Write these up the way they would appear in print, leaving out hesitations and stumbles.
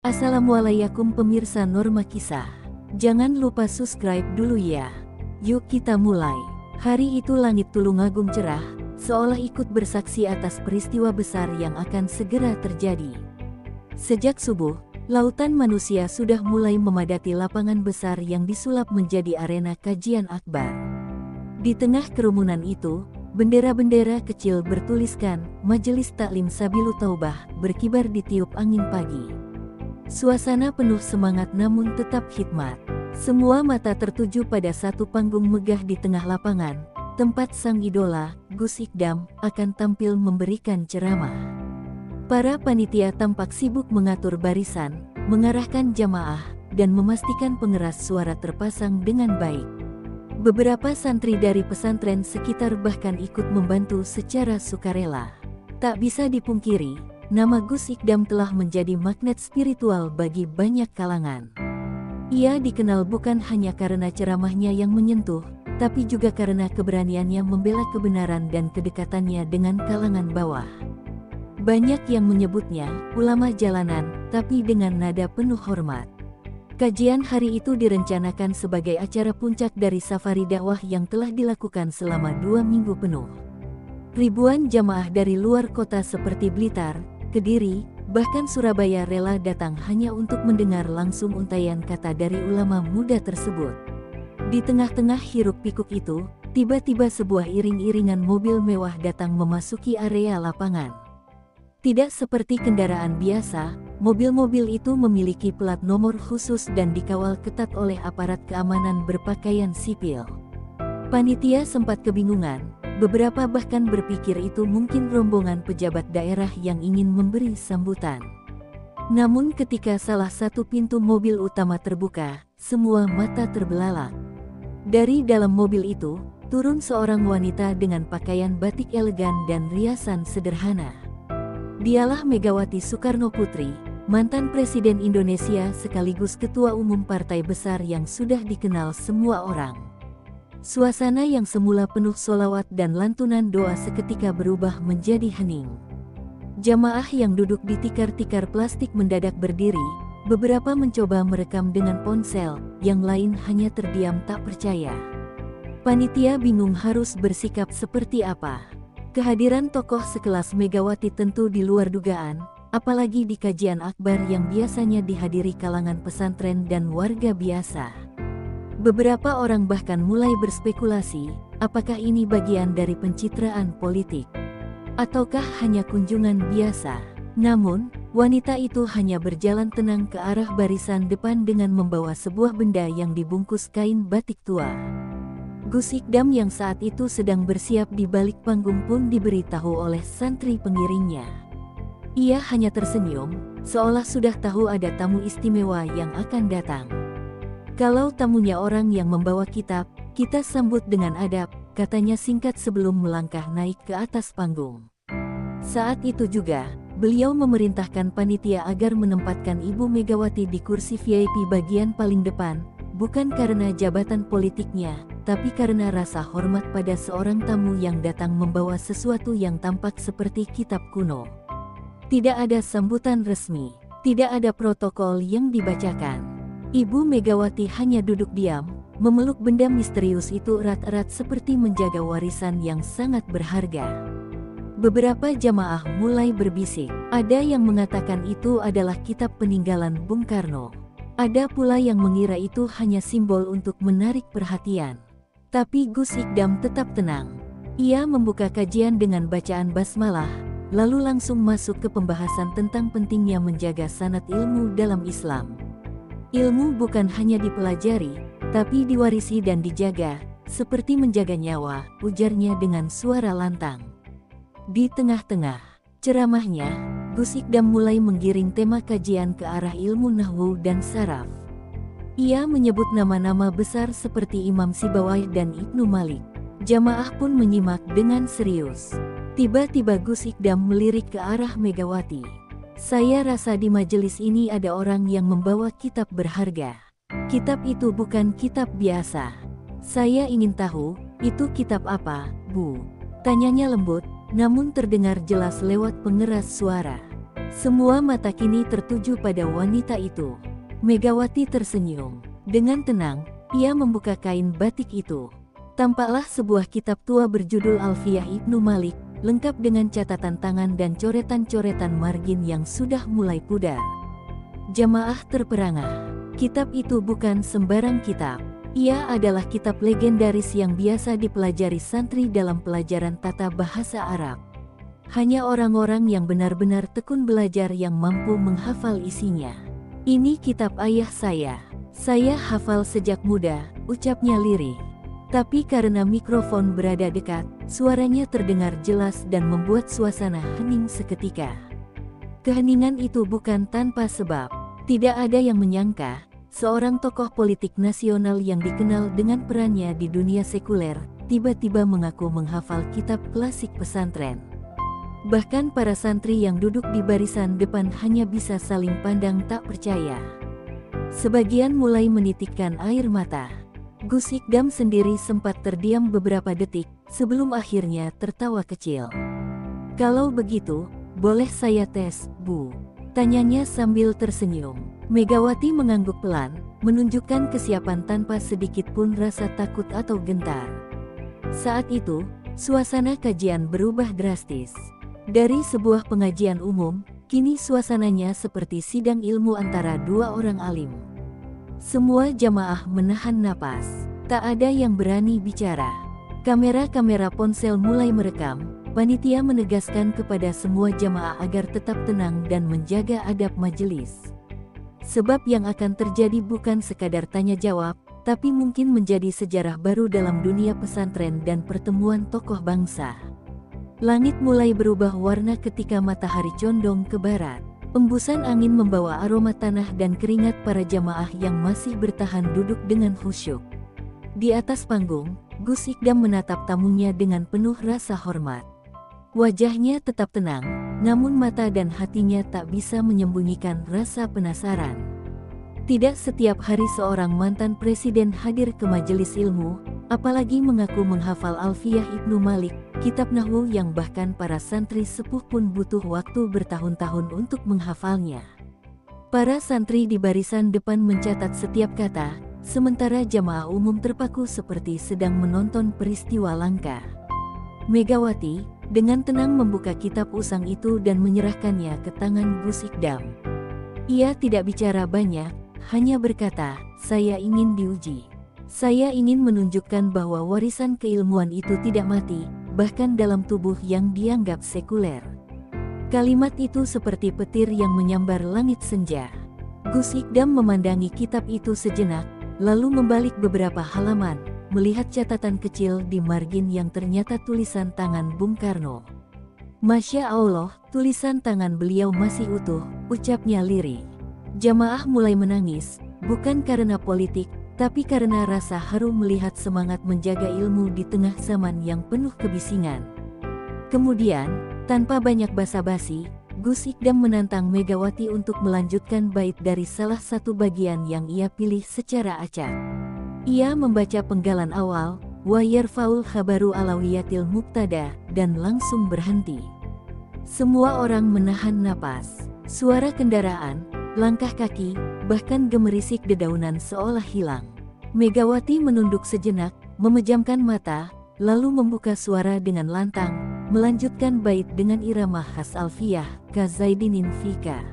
Assalamualaikum pemirsa Norma Kisah. Jangan lupa subscribe dulu ya. Yuk kita mulai. Hari itu langit Tulungagung cerah, seolah ikut bersaksi atas peristiwa besar yang akan segera terjadi. Sejak subuh, lautan manusia sudah mulai memadati lapangan besar yang disulap menjadi arena kajian akbar. Di tengah kerumunan itu, bendera-bendera kecil bertuliskan Majelis Taklim Sabilu Taubah berkibar ditiup angin pagi. Suasana penuh semangat namun tetap hikmat. Semua mata tertuju pada satu panggung megah di tengah lapangan, tempat sang idola, Gus Ikdam, akan tampil memberikan ceramah. Para panitia tampak sibuk mengatur barisan, mengarahkan jamaah, dan memastikan pengeras suara terpasang dengan baik. Beberapa santri dari pesantren sekitar bahkan ikut membantu secara sukarela. Tak bisa dipungkiri, nama Gus Ikdam telah menjadi magnet spiritual bagi banyak kalangan. Ia dikenal bukan hanya karena ceramahnya yang menyentuh, tapi juga karena keberaniannya membela kebenaran dan kedekatannya dengan kalangan bawah. Banyak yang menyebutnya ulama jalanan, tapi dengan nada penuh hormat. Kajian hari itu direncanakan sebagai acara puncak dari safari dakwah yang telah dilakukan selama 2 minggu penuh. Ribuan jamaah dari luar kota seperti Blitar, Kediri, bahkan Surabaya rela datang hanya untuk mendengar langsung untaian kata dari ulama muda tersebut. Di tengah-tengah hiruk-pikuk itu, tiba-tiba sebuah iring-iringan mobil mewah datang memasuki area lapangan. Tidak seperti kendaraan biasa, mobil-mobil itu memiliki plat nomor khusus dan dikawal ketat oleh aparat keamanan berpakaian sipil. Panitia sempat kebingungan. Beberapa bahkan berpikir itu mungkin rombongan pejabat daerah yang ingin memberi sambutan. Namun ketika salah satu pintu mobil utama terbuka, semua mata terbelalak. Dari dalam mobil itu, turun seorang wanita dengan pakaian batik elegan dan riasan sederhana. Dialah Megawati Soekarnoputri, mantan Presiden Indonesia sekaligus Ketua Umum Partai Besar yang sudah dikenal semua orang. Suasana yang semula penuh sholawat dan lantunan doa seketika berubah menjadi hening. Jamaah yang duduk di tikar-tikar plastik mendadak berdiri, beberapa mencoba merekam dengan ponsel, yang lain hanya terdiam tak percaya. Panitia bingung harus bersikap seperti apa. Kehadiran tokoh sekelas Megawati tentu di luar dugaan, apalagi di kajian akbar yang biasanya dihadiri kalangan pesantren dan warga biasa. Beberapa orang bahkan mulai berspekulasi, apakah ini bagian dari pencitraan politik? Ataukah hanya kunjungan biasa? Namun, wanita itu hanya berjalan tenang ke arah barisan depan dengan membawa sebuah benda yang dibungkus kain batik tua. Gus Ikdam yang saat itu sedang bersiap di balik panggung pun diberitahu oleh santri pengiringnya. Ia hanya tersenyum, seolah sudah tahu ada tamu istimewa yang akan datang. Kalau tamunya orang yang membawa kitab, kita sambut dengan adab, katanya singkat sebelum melangkah naik ke atas panggung. Saat itu juga, beliau memerintahkan panitia agar menempatkan Ibu Megawati di kursi VIP bagian paling depan, bukan karena jabatan politiknya, tapi karena rasa hormat pada seorang tamu yang datang membawa sesuatu yang tampak seperti kitab kuno. Tidak ada sambutan resmi, tidak ada protokol yang dibacakan. Ibu Megawati hanya duduk diam, memeluk benda misterius itu erat-erat seperti menjaga warisan yang sangat berharga. Beberapa jamaah mulai berbisik, ada yang mengatakan itu adalah kitab peninggalan Bung Karno. Ada pula yang mengira itu hanya simbol untuk menarik perhatian. Tapi Gus Ikdam tetap tenang. Ia membuka kajian dengan bacaan basmalah, lalu langsung masuk ke pembahasan tentang pentingnya menjaga sanad ilmu dalam Islam. Ilmu bukan hanya dipelajari, tapi diwarisi dan dijaga, seperti menjaga nyawa, ujarnya dengan suara lantang. Di tengah-tengah ceramahnya, Gus Ikdam mulai menggiring tema kajian ke arah ilmu nahwu dan saraf. Ia menyebut nama-nama besar seperti Imam Sibawayh dan Ibnu Malik. Jamaah pun menyimak dengan serius. Tiba-tiba Gus Ikdam melirik ke arah Megawati. Saya rasa di majelis ini ada orang yang membawa kitab berharga. Kitab itu bukan kitab biasa. Saya ingin tahu, itu kitab apa, Bu? Tanyanya lembut, namun terdengar jelas lewat pengeras suara. Semua mata kini tertuju pada wanita itu. Megawati tersenyum. Dengan tenang, ia membuka kain batik itu. Tampaklah sebuah kitab tua berjudul Alfiyah Ibnu Malik, lengkap dengan catatan tangan dan coretan-coretan margin yang sudah mulai pudar. Jamaah terperangah. Kitab itu bukan sembarang kitab. Ia adalah kitab legendaris yang biasa dipelajari santri dalam pelajaran tata bahasa Arab. Hanya orang-orang yang benar-benar tekun belajar yang mampu menghafal isinya. "Ini kitab ayah saya hafal sejak muda," ucapnya lirih. Tapi karena mikrofon berada dekat, suaranya terdengar jelas dan membuat suasana hening seketika. Keheningan itu bukan tanpa sebab. Tidak ada yang menyangka, seorang tokoh politik nasional yang dikenal dengan perannya di dunia sekuler, tiba-tiba mengaku menghafal kitab klasik pesantren. Bahkan para santri yang duduk di barisan depan hanya bisa saling pandang tak percaya. Sebagian mulai menitikkan air mata. Gus Ikdam sendiri sempat terdiam beberapa detik, sebelum akhirnya tertawa kecil. "Kalau begitu, boleh saya tes, Bu?" tanyanya sambil tersenyum. Megawati mengangguk pelan, menunjukkan kesiapan tanpa sedikit pun rasa takut atau gentar. Saat itu, suasana kajian berubah drastis. Dari sebuah pengajian umum, kini suasananya seperti sidang ilmu antara dua orang alim. Semua jamaah menahan napas. Tak ada yang berani bicara. Kamera-kamera ponsel mulai merekam. Panitia menegaskan kepada semua jamaah agar tetap tenang dan menjaga adab majelis. Sebab yang akan terjadi bukan sekadar tanya jawab, tapi mungkin menjadi sejarah baru dalam dunia pesantren dan pertemuan tokoh bangsa. Langit mulai berubah warna ketika matahari condong ke barat. Embusan angin membawa aroma tanah dan keringat para jamaah yang masih bertahan duduk dengan khusyuk. Di atas panggung, Gus Ikdam menatap tamunya dengan penuh rasa hormat. Wajahnya tetap tenang, namun mata dan hatinya tak bisa menyembunyikan rasa penasaran. Tidak setiap hari seorang mantan presiden hadir ke majelis ilmu, apalagi mengaku menghafal Alfiyah Ibnu Malik, kitab nahwu yang bahkan para santri sepuh pun butuh waktu bertahun-tahun untuk menghafalnya. Para santri di barisan depan mencatat setiap kata, sementara jamaah umum terpaku seperti sedang menonton peristiwa langka. Megawati dengan tenang membuka kitab usang itu dan menyerahkannya ke tangan Gus Ikdam. Ia tidak bicara banyak, hanya berkata, "Saya ingin diuji. Saya ingin menunjukkan bahwa warisan keilmuan itu tidak mati, bahkan dalam tubuh yang dianggap sekuler." Kalimat itu seperti petir yang menyambar langit senja. Gus Ikdam memandangi kitab itu sejenak, lalu membalik beberapa halaman, melihat catatan kecil di margin yang ternyata tulisan tangan Bung Karno. "Masya Allah, tulisan tangan beliau masih utuh," ucapnya lirih. Jamaah mulai menangis, bukan karena politik, tapi karena rasa haru melihat semangat menjaga ilmu di tengah zaman yang penuh kebisingan. Kemudian, tanpa banyak basa-basi, Gus Ikdam menantang Megawati untuk melanjutkan bait dari salah satu bagian yang ia pilih secara acak. Ia membaca penggalan awal, "Wa yarfaul khabaru alawiyatil mubtada," dan langsung berhenti. Semua orang menahan napas. Suara kendaraan, langkah kaki, bahkan gemerisik dedaunan seolah hilang. Megawati menunduk sejenak, memejamkan mata, lalu membuka suara dengan lantang, melanjutkan bait dengan irama khas Alfiyah, "Ka Zaidinin Fika.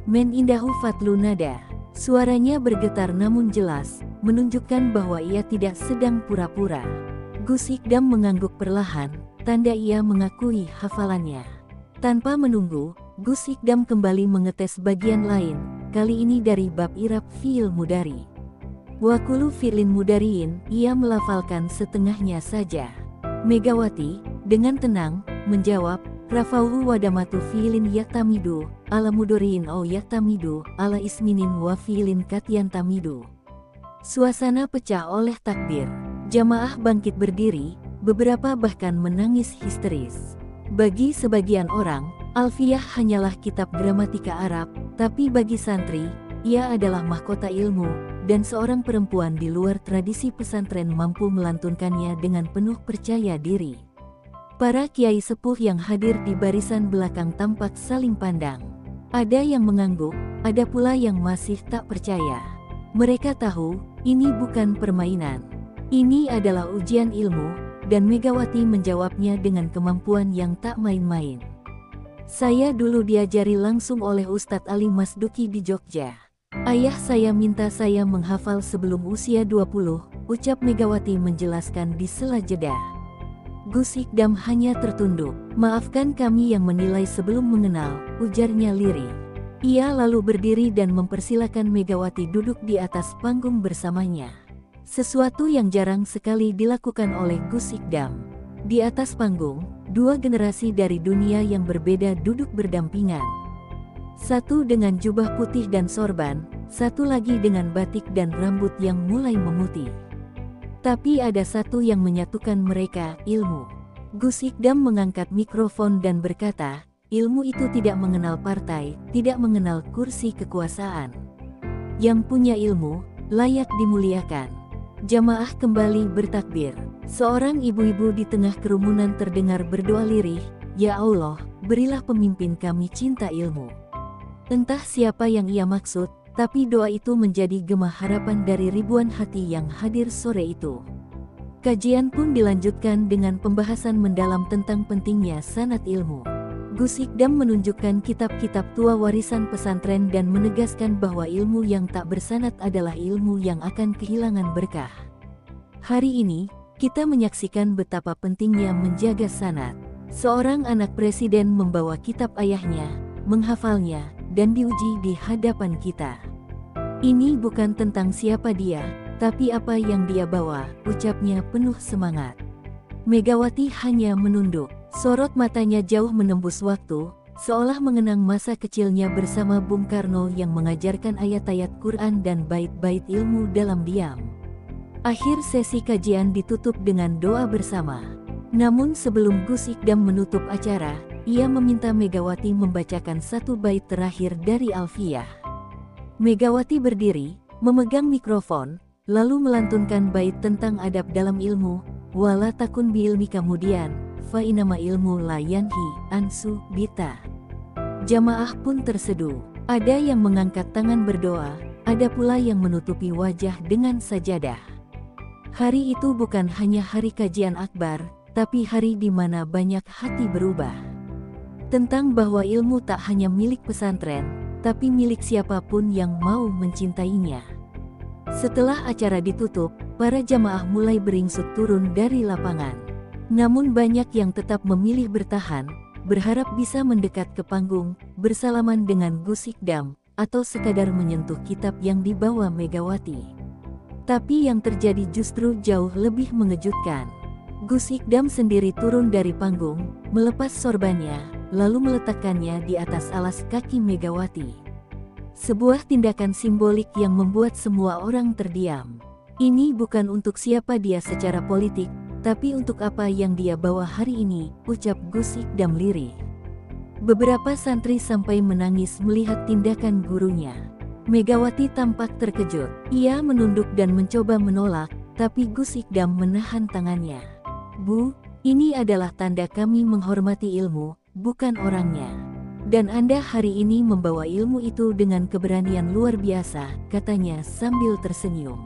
Men indahu fatlu nada." Suaranya bergetar namun jelas, menunjukkan bahwa ia tidak sedang pura-pura. Gus Ikdam mengangguk perlahan, tanda ia mengakui hafalannya. Tanpa menunggu, Gus Ikdam kembali mengetes bagian lain, kali ini dari bab i'rab fi'il mudhari. "Wa kullu fi'lin mudhari'in," ia melafalkan setengahnya saja. Megawati dengan tenang menjawab, "Rafa'u wadamatu fi'lin yaktamidu ala mudhari'in au yaktamidu ala isminin wa fi'lin katyan tamidu." Suasana pecah oleh takbir. Jamaah bangkit berdiri, beberapa bahkan menangis histeris. Bagi sebagian orang, Alfiyah hanyalah kitab gramatika Arab, tapi bagi santri, ia adalah mahkota ilmu, dan seorang perempuan di luar tradisi pesantren mampu melantunkannya dengan penuh percaya diri. Para kiai sepuh yang hadir di barisan belakang tampak saling pandang. Ada yang mengangguk, ada pula yang masih tak percaya. Mereka tahu, ini bukan permainan. Ini adalah ujian ilmu, dan Megawati menjawabnya dengan kemampuan yang tak main-main. Saya dulu diajari langsung oleh Ustadz Ali Masduki di Jogja. Ayah saya minta saya menghafal sebelum usia 20, ucap Megawati menjelaskan di sela jeda. Gus Ikdam hanya tertunduk. Maafkan kami yang menilai sebelum mengenal, ujarnya lirih. Ia lalu berdiri dan mempersilakan Megawati duduk di atas panggung bersamanya. Sesuatu yang jarang sekali dilakukan oleh Gus Ikdam. Di atas panggung, dua generasi dari dunia yang berbeda duduk berdampingan. Satu dengan jubah putih dan sorban, satu lagi dengan batik dan rambut yang mulai memutih. Tapi ada satu yang menyatukan mereka, ilmu. Gus Ikdam mengangkat mikrofon dan berkata, ilmu itu tidak mengenal partai, tidak mengenal kursi kekuasaan. Yang punya ilmu, layak dimuliakan. Jamaah kembali bertakbir. Seorang ibu-ibu di tengah kerumunan terdengar berdoa lirih, "Ya Allah, berilah pemimpin kami cinta ilmu." Entah siapa yang ia maksud, tapi doa itu menjadi gema harapan dari ribuan hati yang hadir sore itu. Kajian pun dilanjutkan dengan pembahasan mendalam tentang pentingnya sanad ilmu. Gus Ikdam menunjukkan kitab-kitab tua warisan pesantren dan menegaskan bahwa ilmu yang tak bersanad adalah ilmu yang akan kehilangan berkah. Hari ini, kita menyaksikan betapa pentingnya menjaga sanad. Seorang anak presiden membawa kitab ayahnya, menghafalnya, dan diuji di hadapan kita. Ini bukan tentang siapa dia, tapi apa yang dia bawa, ucapnya penuh semangat. Megawati hanya menunduk. Sorot matanya jauh menembus waktu, seolah mengenang masa kecilnya bersama Bung Karno yang mengajarkan ayat-ayat Quran dan bait-bait ilmu dalam diam. Akhir sesi kajian ditutup dengan doa bersama. Namun sebelum Gus Ikdam menutup acara, ia meminta Megawati membacakan satu bait terakhir dari Alfiyah. Megawati berdiri, memegang mikrofon, lalu melantunkan bait tentang adab dalam ilmu, "Wala takun bi ilmi kemudian, fa inama ilmu la yanhi ansu bita." Jamaah pun terseduh. Ada yang mengangkat tangan berdoa, ada pula yang menutupi wajah dengan sajadah. Hari itu bukan hanya hari kajian akbar, tapi hari di mana banyak hati berubah. Tentang bahwa ilmu tak hanya milik pesantren, tapi milik siapapun yang mau mencintainya. Setelah acara ditutup, para jamaah mulai beringsut turun dari lapangan. Namun banyak yang tetap memilih bertahan, berharap bisa mendekat ke panggung, bersalaman dengan Gus Ikdam, atau sekadar menyentuh kitab yang dibawa Megawati. Tapi yang terjadi justru jauh lebih mengejutkan. Gus Ikdam sendiri turun dari panggung, melepas sorbannya, lalu meletakkannya di atas alas kaki Megawati. Sebuah tindakan simbolik yang membuat semua orang terdiam. Ini bukan untuk siapa dia secara politik, tapi untuk apa yang dia bawa hari ini, ucap Gus Ikdam lirih. Beberapa santri sampai menangis melihat tindakan gurunya. Megawati tampak terkejut. Ia menunduk dan mencoba menolak, tapi Gus Ikdam menahan tangannya. "Bu, ini adalah tanda kami menghormati ilmu, bukan orangnya. Dan Anda hari ini membawa ilmu itu dengan keberanian luar biasa," katanya sambil tersenyum.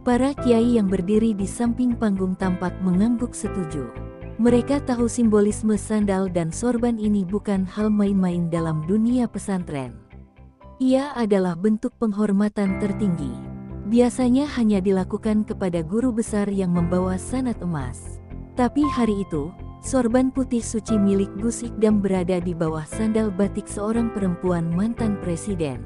Para kiai yang berdiri di samping panggung tampak mengangguk setuju. Mereka tahu simbolisme sandal dan sorban ini bukan hal main-main dalam dunia pesantren. Ia adalah bentuk penghormatan tertinggi. Biasanya hanya dilakukan kepada guru besar yang membawa sanad emas. Tapi hari itu, sorban putih suci milik Gus Ikdam berada di bawah sandal batik seorang perempuan mantan presiden.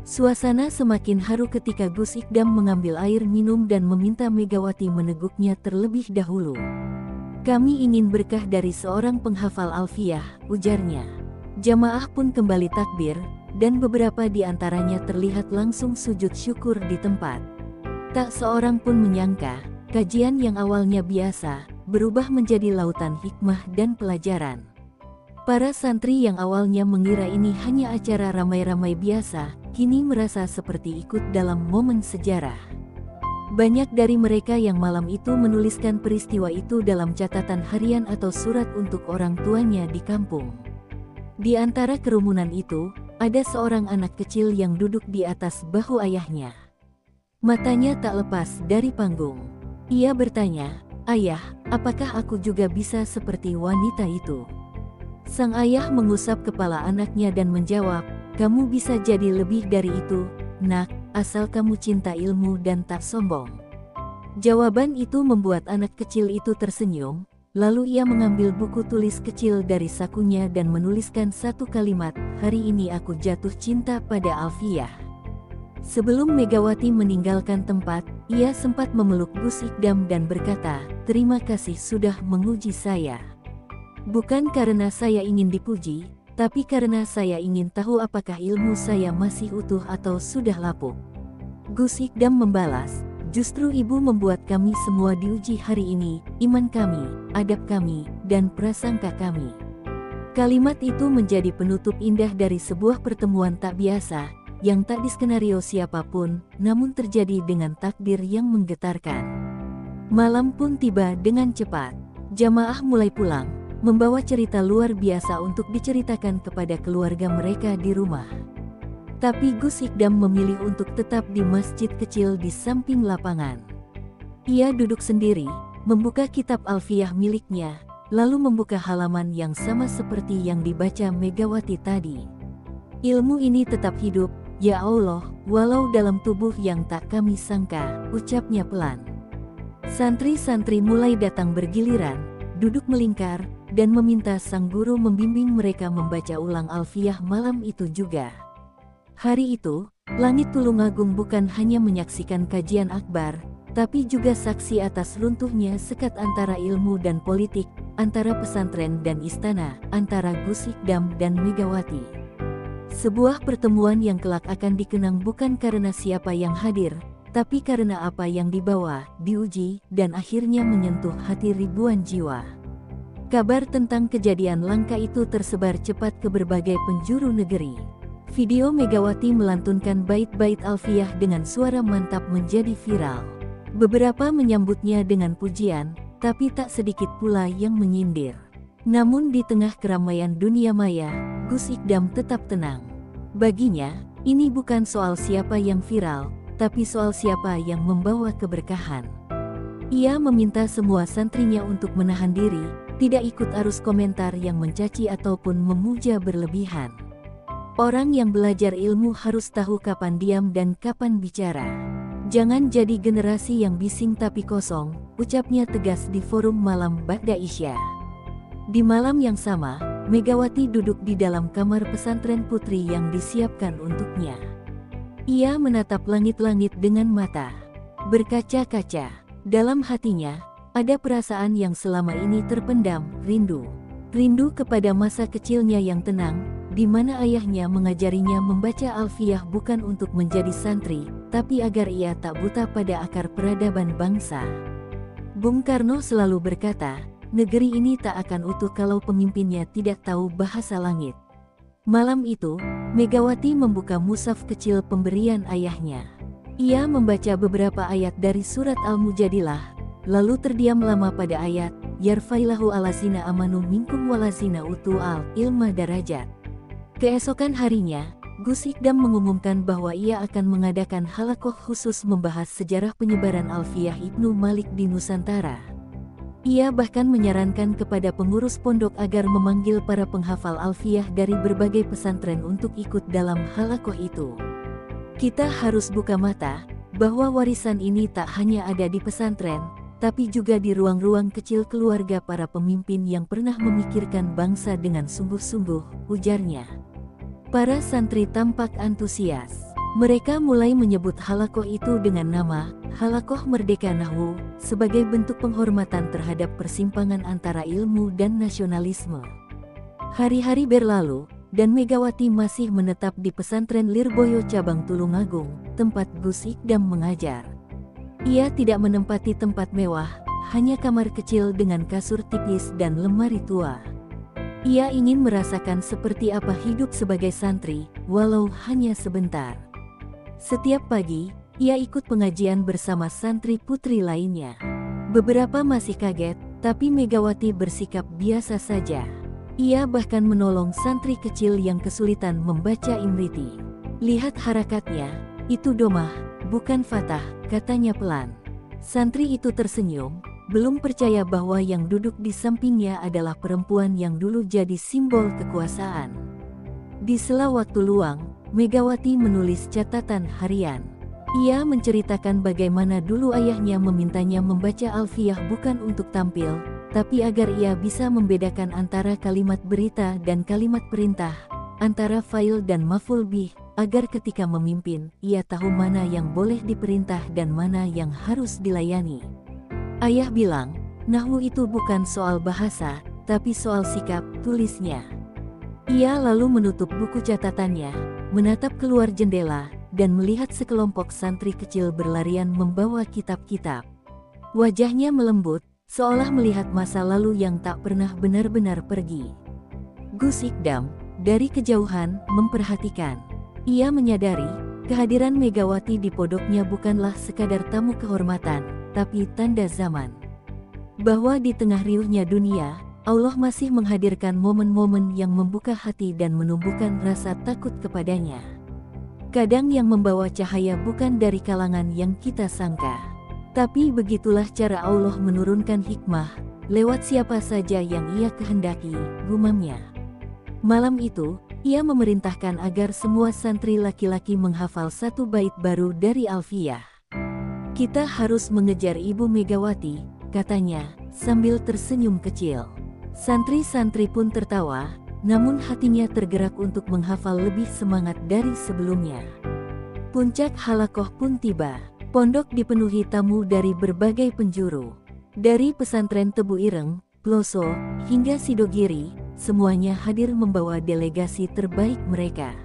Suasana semakin haru ketika Gus Ikdam mengambil air minum dan meminta Megawati meneguknya terlebih dahulu. "Kami ingin berkah dari seorang penghafal Alfiyah," ujarnya. Jamaah pun kembali takbir, dan beberapa di antaranya terlihat langsung sujud syukur di tempat. Tak seorang pun menyangka, kajian yang awalnya biasa, berubah menjadi lautan hikmah dan pelajaran. Para santri yang awalnya mengira ini hanya acara ramai-ramai biasa, kini merasa seperti ikut dalam momen sejarah. Banyak dari mereka yang malam itu menuliskan peristiwa itu dalam catatan harian atau surat untuk orang tuanya di kampung. Di antara kerumunan itu, ada seorang anak kecil yang duduk di atas bahu ayahnya. Matanya tak lepas dari panggung. Ia bertanya, "Ayah, apakah aku juga bisa seperti wanita itu?" Sang ayah mengusap kepala anaknya dan menjawab, "Kamu bisa jadi lebih dari itu, nak, asal kamu cinta ilmu dan tak sombong." Jawaban itu membuat anak kecil itu tersenyum, lalu ia mengambil buku tulis kecil dari sakunya dan menuliskan satu kalimat, "Hari ini aku jatuh cinta pada Alfiah." Sebelum Megawati meninggalkan tempat, ia sempat memeluk Gus Ikdam dan berkata, "Terima kasih sudah menguji saya. Bukan karena saya ingin dipuji, tapi karena saya ingin tahu apakah ilmu saya masih utuh atau sudah lapuk." Gus Ikdam membalas, "Justru ibu membuat kami semua diuji hari ini, iman kami, adab kami, dan prasangka kami." Kalimat itu menjadi penutup indah dari sebuah pertemuan tak biasa, yang tak diskenario siapapun, namun terjadi dengan takdir yang menggetarkan. Malam pun tiba dengan cepat. Jamaah mulai pulang, membawa cerita luar biasa untuk diceritakan kepada keluarga mereka di rumah. Tapi Gus Ikdam memilih untuk tetap di masjid kecil di samping lapangan. Ia duduk sendiri, membuka kitab Alfiah miliknya, lalu membuka halaman yang sama seperti yang dibaca Megawati tadi. "Ilmu ini tetap hidup, ya Allah, walau dalam tubuh yang tak kami sangka," ucapnya pelan. Santri-santri mulai datang bergiliran, duduk melingkar, dan meminta sang guru membimbing mereka membaca ulang Alfiah malam itu juga. Hari itu, langit Tulungagung bukan hanya menyaksikan kajian akbar, tapi juga saksi atas runtuhnya sekat antara ilmu dan politik, antara pesantren dan istana, antara Gus Ikdam dan Megawati. Sebuah pertemuan yang kelak akan dikenang bukan karena siapa yang hadir, tapi karena apa yang dibawa, diuji, dan akhirnya menyentuh hati ribuan jiwa. Kabar tentang kejadian langka itu tersebar cepat ke berbagai penjuru negeri. Video Megawati melantunkan bait-bait Alfiah dengan suara mantap menjadi viral. Beberapa menyambutnya dengan pujian, tapi tak sedikit pula yang menyindir. Namun di tengah keramaian dunia maya, Gus Ikdam tetap tenang. Baginya, ini bukan soal siapa yang viral, tapi soal siapa yang membawa keberkahan. Ia meminta semua santrinya untuk menahan diri, tidak ikut arus komentar yang mencaci ataupun memuja berlebihan. Orang yang belajar ilmu harus tahu kapan diam dan kapan bicara. "Jangan jadi generasi yang bising tapi kosong," ucapnya tegas di forum malam Ba'da Isya. Di malam yang sama, Megawati duduk di dalam kamar pesantren putri yang disiapkan untuknya. Ia menatap langit-langit dengan mata berkaca-kaca. Dalam hatinya, ada perasaan yang selama ini terpendam, rindu. Rindu kepada masa kecilnya yang tenang, di mana ayahnya mengajarinya membaca Alfiah bukan untuk menjadi santri, tapi agar ia tak buta pada akar peradaban bangsa. Bung Karno selalu berkata, negeri ini tak akan utuh kalau pemimpinnya tidak tahu bahasa langit. Malam itu, Megawati membuka mushaf kecil pemberian ayahnya. Ia membaca beberapa ayat dari surat Al-Mujadilah, lalu terdiam lama pada ayat, "Yarfailahu alazina amanu minkum walazina utu'al ilma darajat." Keesokan harinya, Gus Ikdam mengumumkan bahwa ia akan mengadakan halakoh khusus membahas sejarah penyebaran Alfiah Ibnu Malik di Nusantara. Ia bahkan menyarankan kepada pengurus pondok agar memanggil para penghafal Alfiah dari berbagai pesantren untuk ikut dalam halakoh itu. Kita harus buka mata, bahwa warisan ini tak hanya ada di pesantren, tapi juga di ruang-ruang kecil keluarga para pemimpin yang pernah memikirkan bangsa dengan sungguh-sungguh, ujarnya. Para santri tampak antusias. Mereka mulai menyebut halakoh itu dengan nama, Halakoh Merdeka Nahwu, sebagai bentuk penghormatan terhadap persimpangan antara ilmu dan nasionalisme. Hari-hari berlalu, dan Megawati masih menetap di pesantren Lirboyo cabang Tulungagung, tempat Gus Ikdam mengajar. Ia tidak menempati tempat mewah, hanya kamar kecil dengan kasur tipis dan lemari tua. Ia ingin merasakan seperti apa hidup sebagai santri, walau hanya sebentar. Setiap pagi, ia ikut pengajian bersama santri putri lainnya. Beberapa masih kaget, tapi Megawati bersikap biasa saja. Ia bahkan menolong santri kecil yang kesulitan membaca Imriti. "Lihat harakatnya, itu domah, bukan fatah," katanya pelan. Santri itu tersenyum, belum percaya bahwa yang duduk di sampingnya adalah perempuan yang dulu jadi simbol kekuasaan. Di sela waktu luang, Megawati menulis catatan harian. Ia menceritakan bagaimana dulu ayahnya memintanya membaca Alfiyah bukan untuk tampil, tapi agar ia bisa membedakan antara kalimat berita dan kalimat perintah, antara fa'il dan maf'ul bih, agar ketika memimpin, ia tahu mana yang boleh diperintah dan mana yang harus dilayani. Ayah bilang, nahwu itu bukan soal bahasa, tapi soal sikap, tulisnya. Ia lalu menutup buku catatannya, menatap keluar jendela, dan melihat sekelompok santri kecil berlarian membawa kitab-kitab. Wajahnya melembut, seolah melihat masa lalu yang tak pernah benar-benar pergi. Gus Ikdam, dari kejauhan, memperhatikan. Ia menyadari, kehadiran Megawati di podoknya bukanlah sekadar tamu kehormatan, tapi tanda zaman. Bahwa di tengah riuhnya dunia, Allah masih menghadirkan momen-momen yang membuka hati dan menumbuhkan rasa takut kepadanya. Kadang yang membawa cahaya bukan dari kalangan yang kita sangka. Tapi begitulah cara Allah menurunkan hikmah, lewat siapa saja yang ia kehendaki, gumamnya. Malam itu, ia memerintahkan agar semua santri laki-laki menghafal satu bait baru dari Alfiyah. "Kita harus mengejar Ibu Megawati," katanya, sambil tersenyum kecil. Santri-santri pun tertawa, namun hatinya tergerak untuk menghafal lebih semangat dari sebelumnya. Puncak halakoh pun tiba. Pondok dipenuhi tamu dari berbagai penjuru. Dari pesantren Tebu Ireng, Ploso, hingga Sidogiri, semuanya hadir membawa delegasi terbaik mereka.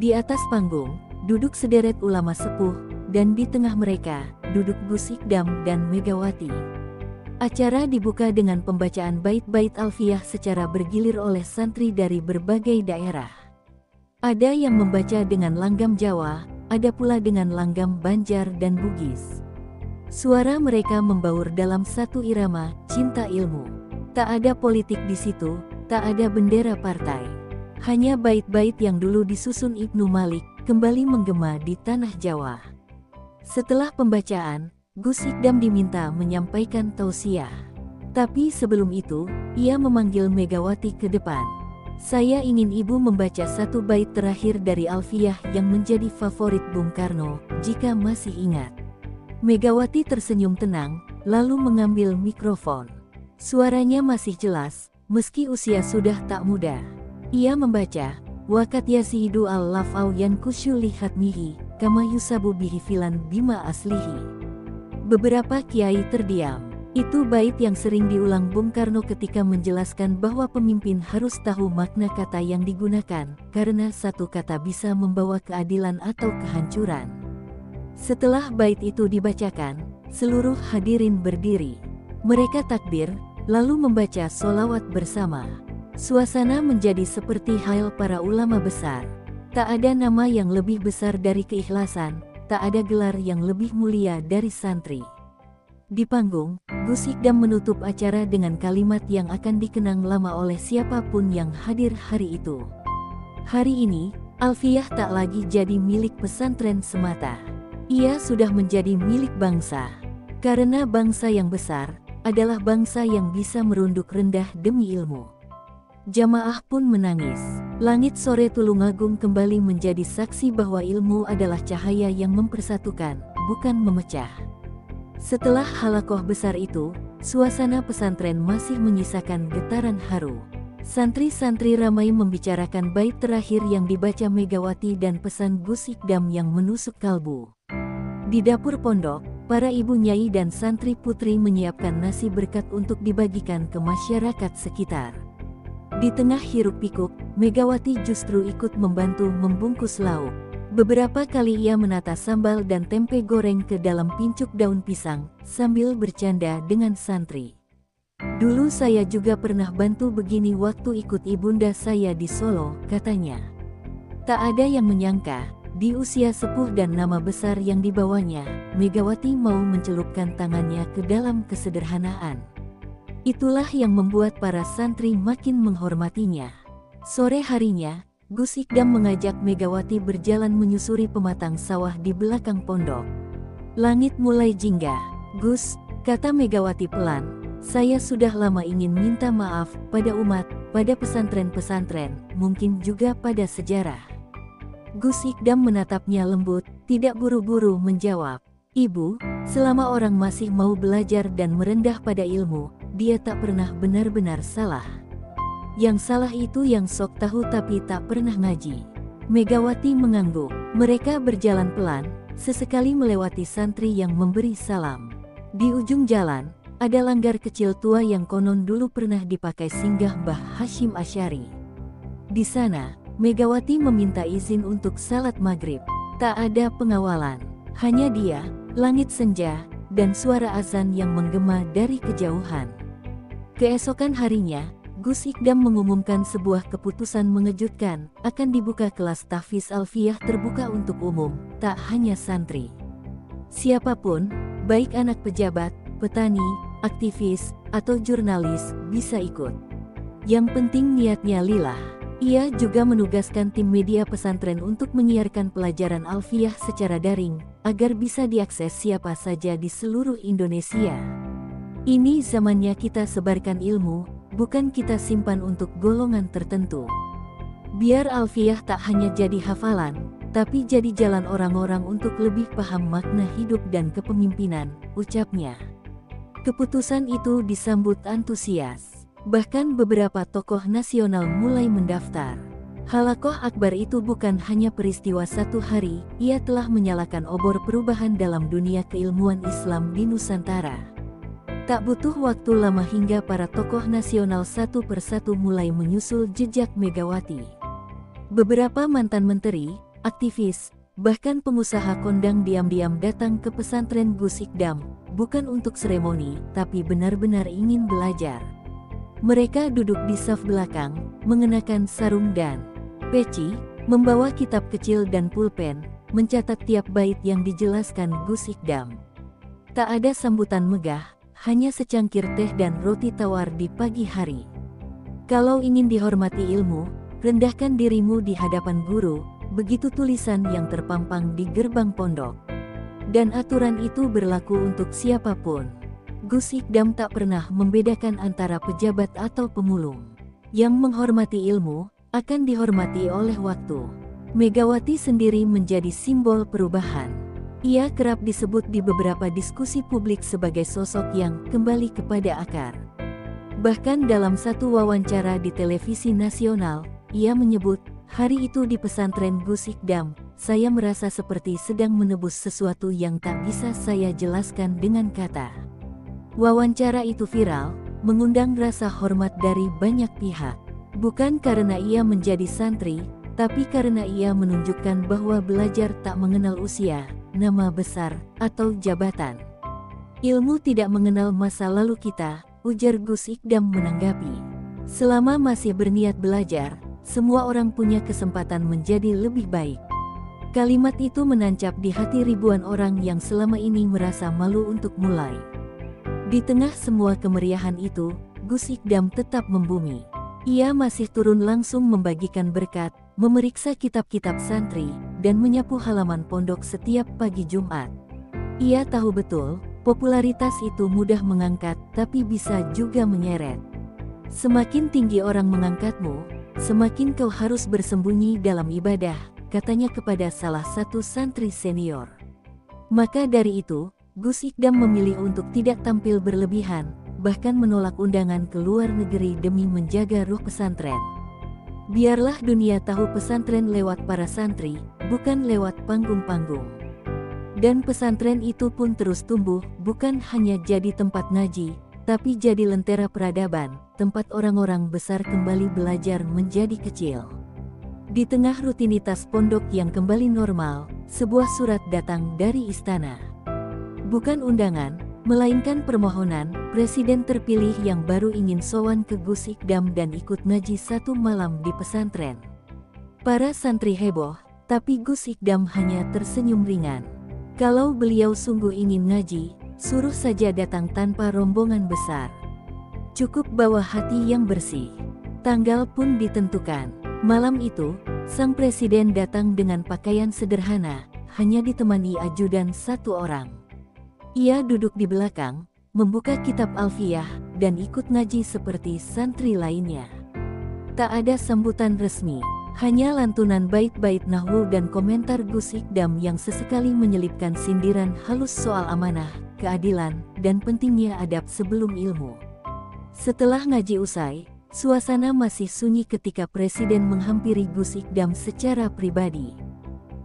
Di atas panggung, duduk sederet ulama sepuh, dan di tengah mereka, duduk Gus Ikdam dan Megawati. Acara dibuka dengan pembacaan bait-bait Alfiyah secara bergilir oleh santri dari berbagai daerah. Ada yang membaca dengan langgam Jawa, ada pula dengan langgam Banjar dan Bugis. Suara mereka membaur dalam satu irama, cinta ilmu. Tak ada politik di situ, tak ada bendera partai. Hanya bait-bait yang dulu disusun Ibnu Malik, kembali menggema di tanah Jawa. Setelah pembacaan, Gus Ikdam diminta menyampaikan tausiah. Tapi sebelum itu, ia memanggil Megawati ke depan. "Saya ingin Ibu membaca satu bait terakhir dari Alfiyah yang menjadi favorit Bung Karno, jika masih ingat." Megawati tersenyum tenang, lalu mengambil mikrofon. Suaranya masih jelas, meski usia sudah tak muda. Ia membaca, "Wakat yasidu al-laf'au yankushu lihatmihi, kama yusabu bihi filan bima aslihi." Beberapa kiai terdiam. Itu bait yang sering diulang Bung Karno ketika menjelaskan bahwa pemimpin harus tahu makna kata yang digunakan, karena satu kata bisa membawa keadilan atau kehancuran. Setelah bait itu dibacakan, seluruh hadirin berdiri. Mereka takbir, lalu membaca sholawat bersama. Suasana menjadi seperti hail para ulama besar. Tak ada nama yang lebih besar dari keikhlasan, tak ada gelar yang lebih mulia dari santri. Di panggung, Gus Ikdam menutup acara dengan kalimat yang akan dikenang lama oleh siapapun yang hadir hari itu. Hari ini, Alfiyah tak lagi jadi milik pesantren semata. Ia sudah menjadi milik bangsa. Karena bangsa yang besar, adalah bangsa yang bisa merunduk rendah demi ilmu. Jamaah pun menangis. Langit sore Tulungagung kembali menjadi saksi bahwa ilmu adalah cahaya yang mempersatukan, bukan memecah. Setelah halakoh besar itu, suasana pesantren masih menyisakan getaran haru. Santri-santri ramai membicarakan bait terakhir yang dibaca Megawati dan pesan Gus Ikdam yang menusuk kalbu. Di dapur pondok, para ibu nyai dan santri putri menyiapkan nasi berkat untuk dibagikan ke masyarakat sekitar. Di tengah hiruk-pikuk, Megawati justru ikut membantu membungkus lauk. Beberapa kali ia menata sambal dan tempe goreng ke dalam pincuk daun pisang, sambil bercanda dengan santri. "Dulu saya juga pernah bantu begini waktu ikut ibunda saya di Solo," katanya. Tak ada yang menyangka, di usia sepuh dan nama besar yang dibawanya, Megawati mau mencelupkan tangannya ke dalam kesederhanaan. Itulah yang membuat para santri makin menghormatinya. Sore harinya, Gus Ikdam mengajak Megawati berjalan menyusuri pematang sawah di belakang pondok. Langit mulai jingga. "Gus," kata Megawati pelan, "saya sudah lama ingin minta maaf pada umat, pada pesantren-pesantren, mungkin juga pada sejarah." Gus Ikdam menatapnya lembut, tidak buru-buru menjawab, "Ibu, selama orang masih mau belajar dan merendah pada ilmu, dia tak pernah benar-benar salah. Yang salah itu yang sok tahu tapi tak pernah ngaji." Megawati mengangguk. Mereka berjalan pelan, sesekali melewati santri yang memberi salam. Di ujung jalan, ada langgar kecil tua yang konon dulu pernah dipakai singgah Mbah Hashim Asy'ari. Di sana, Megawati meminta izin untuk salat maghrib. Tak ada pengawalan, hanya dia, langit senja, dan suara azan yang menggema dari kejauhan. Keesokan harinya, Gus Ikdam mengumumkan sebuah keputusan mengejutkan, akan dibuka kelas tahfiz alfiyah terbuka untuk umum, tak hanya santri. Siapapun, baik anak pejabat, petani, aktivis, atau jurnalis, bisa ikut. Yang penting niatnya lillah. Ia juga menugaskan tim media pesantren untuk menyiarkan pelajaran alfiyah secara daring, agar bisa diakses siapa saja di seluruh Indonesia. Ini zamannya kita sebarkan ilmu, bukan kita simpan untuk golongan tertentu. Biar alfiyah tak hanya jadi hafalan, tapi jadi jalan orang-orang untuk lebih paham makna hidup dan kepemimpinan, ucapnya. Keputusan itu disambut antusias. Bahkan beberapa tokoh nasional mulai mendaftar. Halaqah Akbar itu bukan hanya peristiwa satu hari, ia telah menyalakan obor perubahan dalam dunia keilmuan Islam di Nusantara. Tak butuh waktu lama hingga para tokoh nasional satu persatu mulai menyusul jejak Megawati. Beberapa mantan menteri, aktivis, bahkan pengusaha kondang diam-diam datang ke pesantren Gus Ikdam, bukan untuk seremoni, tapi benar-benar ingin belajar. Mereka duduk di saf belakang, mengenakan sarung dan peci, membawa kitab kecil dan pulpen, mencatat tiap bait yang dijelaskan Gus Ikdam. Tak ada sambutan megah, hanya secangkir teh dan roti tawar di pagi hari. Kalau ingin dihormati ilmu, rendahkan dirimu di hadapan guru, begitu tulisan yang terpampang di gerbang pondok. Dan aturan itu berlaku untuk siapapun. Gus Ikdam tak pernah membedakan antara pejabat atau pemulung. Yang menghormati ilmu, akan dihormati oleh waktu. Megawati sendiri menjadi simbol perubahan. Ia kerap disebut di beberapa diskusi publik sebagai sosok yang kembali kepada akar. Bahkan dalam satu wawancara di televisi nasional, ia menyebut, "Hari itu di pesantren Gus Ikdam, saya merasa seperti sedang menebus sesuatu yang tak bisa saya jelaskan dengan kata." Wawancara itu viral, mengundang rasa hormat dari banyak pihak. Bukan karena ia menjadi santri, tapi karena ia menunjukkan bahwa belajar tak mengenal usia, nama besar, atau jabatan. "Ilmu tidak mengenal masa lalu kita," ujar Gus Ikdam menanggapi. "Selama masih berniat belajar, semua orang punya kesempatan menjadi lebih baik." Kalimat itu menancap di hati ribuan orang yang selama ini merasa malu untuk mulai. Di tengah semua kemeriahan itu, Gus Ikdam tetap membumi. Ia masih turun langsung membagikan berkat, memeriksa kitab-kitab santri, dan menyapu halaman pondok setiap pagi Jumat. Ia tahu betul, popularitas itu mudah mengangkat, tapi bisa juga menyeret. Semakin tinggi orang mengangkatmu, semakin kau harus bersembunyi dalam ibadah, katanya kepada salah satu santri senior. Maka dari itu, Gus Ikdam memilih untuk tidak tampil berlebihan, bahkan menolak undangan ke luar negeri demi menjaga ruh pesantren. Biarlah dunia tahu pesantren lewat para santri, bukan lewat panggung-panggung. Dan pesantren itu pun terus tumbuh, bukan hanya jadi tempat ngaji, tapi jadi lentera peradaban, tempat orang-orang besar kembali belajar menjadi kecil. Di tengah rutinitas pondok yang kembali normal, sebuah surat datang dari istana. Bukan undangan, melainkan permohonan. Presiden terpilih yang baru ingin sowan ke Gus Ikdam dan ikut ngaji satu malam di pesantren. Para santri heboh, tapi Gus Ikdam hanya tersenyum ringan. Kalau beliau sungguh ingin ngaji, suruh saja datang tanpa rombongan besar. Cukup bawa hati yang bersih. Tanggal pun ditentukan. Malam itu, sang presiden datang dengan pakaian sederhana, hanya ditemani ajudan satu orang. Ia duduk di belakang, membuka kitab Alfiyah, dan ikut ngaji seperti santri lainnya. Tak ada sambutan resmi, hanya lantunan bait-bait nahwu dan komentar Gus Ikdam yang sesekali menyelipkan sindiran halus soal amanah, keadilan, dan pentingnya adab sebelum ilmu. Setelah ngaji usai, suasana masih sunyi ketika Presiden menghampiri Gus Ikdam secara pribadi.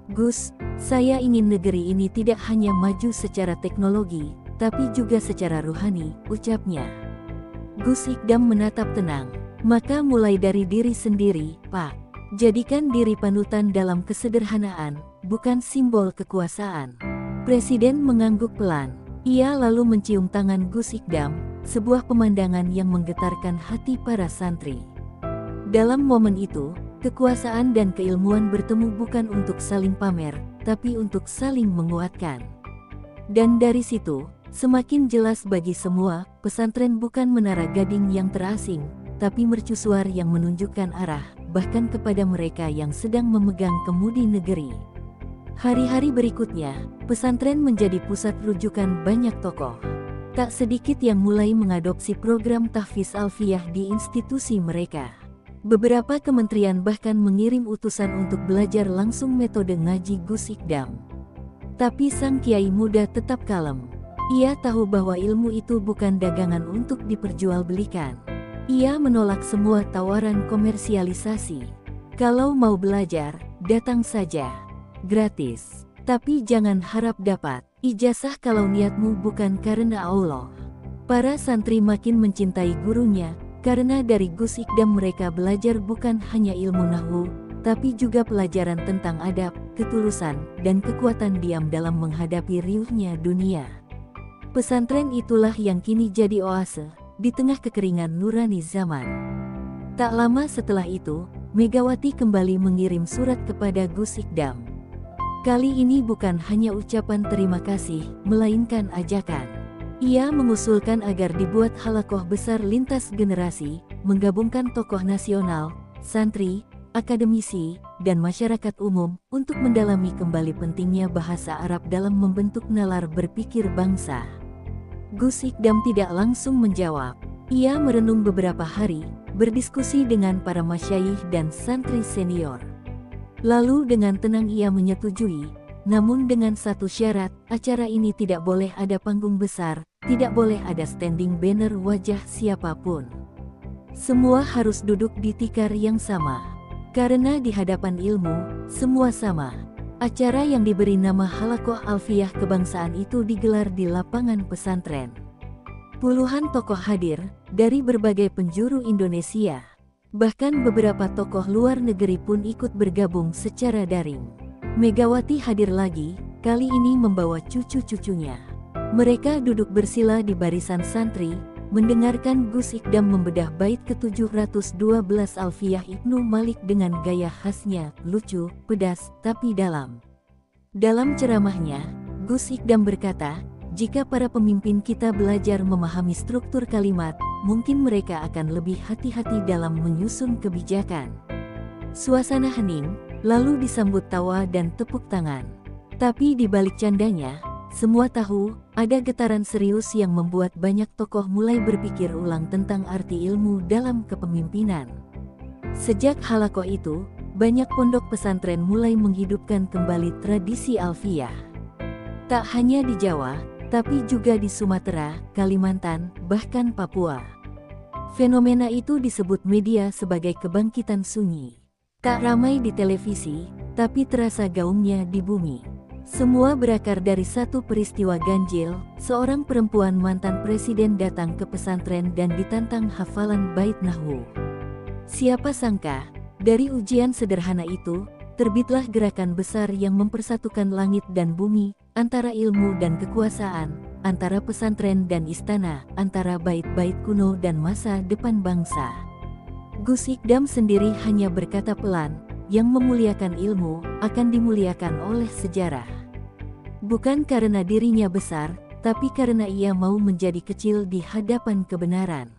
"Gus, saya ingin negeri ini tidak hanya maju secara teknologi, tapi juga secara ruhani," ucapnya. Gus Ikdam menatap tenang. "Maka mulai dari diri sendiri, Pak. Jadikan diri panutan dalam kesederhanaan, bukan simbol kekuasaan." Presiden mengangguk pelan. Ia lalu mencium tangan Gus Ikdam, sebuah pemandangan yang menggetarkan hati para santri. Dalam momen itu, kekuasaan dan keilmuan bertemu bukan untuk saling pamer, tapi untuk saling menguatkan. Dan dari situ, semakin jelas bagi semua, pesantren bukan menara gading yang terasing, tapi mercusuar yang menunjukkan arah, bahkan kepada mereka yang sedang memegang kemudi negeri. Hari-hari berikutnya, pesantren menjadi pusat rujukan banyak tokoh. Tak sedikit yang mulai mengadopsi program tahfiz alfiyah di institusi mereka. Beberapa kementerian bahkan mengirim utusan untuk belajar langsung metode ngaji Gus Ikdam. Tapi sang kiai muda tetap kalem. Ia tahu bahwa ilmu itu bukan dagangan untuk diperjualbelikan. Ia menolak semua tawaran komersialisasi. "Kalau mau belajar, datang saja. Gratis. Tapi jangan harap dapat ijazah kalau niatmu bukan karena Allah." Para santri makin mencintai gurunya, karena dari Gus Ikdam mereka belajar bukan hanya ilmu nahwu, tapi juga pelajaran tentang adab, ketulusan, dan kekuatan diam dalam menghadapi riuhnya dunia. Pesantren itulah yang kini jadi oase di tengah kekeringan nurani zaman. Tak lama setelah itu, Megawati kembali mengirim surat kepada Gus Ikdam. Kali ini bukan hanya ucapan terima kasih, melainkan ajakan. Ia mengusulkan agar dibuat halakoh besar lintas generasi, menggabungkan tokoh nasional, santri, akademisi, dan masyarakat umum untuk mendalami kembali pentingnya bahasa Arab dalam membentuk nalar berpikir bangsa. Gus Ikdam tidak langsung menjawab. Ia merenung beberapa hari, berdiskusi dengan para masyayikh dan santri senior. Lalu dengan tenang ia menyetujui, namun dengan satu syarat, acara ini tidak boleh ada panggung besar, tidak boleh ada standing banner wajah siapapun. Semua harus duduk di tikar yang sama. Karena di hadapan ilmu, semua sama. Acara yang diberi nama Halakoh Alfiyah Kebangsaan itu digelar di lapangan pesantren. Puluhan tokoh hadir, dari berbagai penjuru Indonesia. Bahkan beberapa tokoh luar negeri pun ikut bergabung secara daring. Megawati hadir lagi, kali ini membawa cucu-cucunya. Mereka duduk bersila di barisan santri, mendengarkan Gus Ikdam membedah bait ke-712 Alfiyah Ibnu Malik dengan gaya khasnya, lucu, pedas, tapi dalam. Dalam ceramahnya, Gus Ikdam berkata, "Jika para pemimpin kita belajar memahami struktur kalimat, mungkin mereka akan lebih hati-hati dalam menyusun kebijakan." Suasana hening, lalu disambut tawa dan tepuk tangan. Tapi di balik candanya, semua tahu, ada getaran serius yang membuat banyak tokoh mulai berpikir ulang tentang arti ilmu dalam kepemimpinan. Sejak halakoh itu, banyak pondok pesantren mulai menghidupkan kembali tradisi alfiyah. Tak hanya di Jawa, tapi juga di Sumatera, Kalimantan, bahkan Papua. Fenomena itu disebut media sebagai kebangkitan sunyi. Tak ramai di televisi, tapi terasa gaungnya di bumi. Semua berakar dari satu peristiwa ganjil, seorang perempuan mantan presiden datang ke pesantren dan ditantang hafalan bait nahwu. Siapa sangka, dari ujian sederhana itu, terbitlah gerakan besar yang mempersatukan langit dan bumi, antara ilmu dan kekuasaan, antara pesantren dan istana, antara bait-bait kuno dan masa depan bangsa. Gus Ikdam sendiri hanya berkata pelan, yang memuliakan ilmu, akan dimuliakan oleh sejarah. Bukan karena dirinya besar, tapi karena ia mau menjadi kecil di hadapan kebenaran.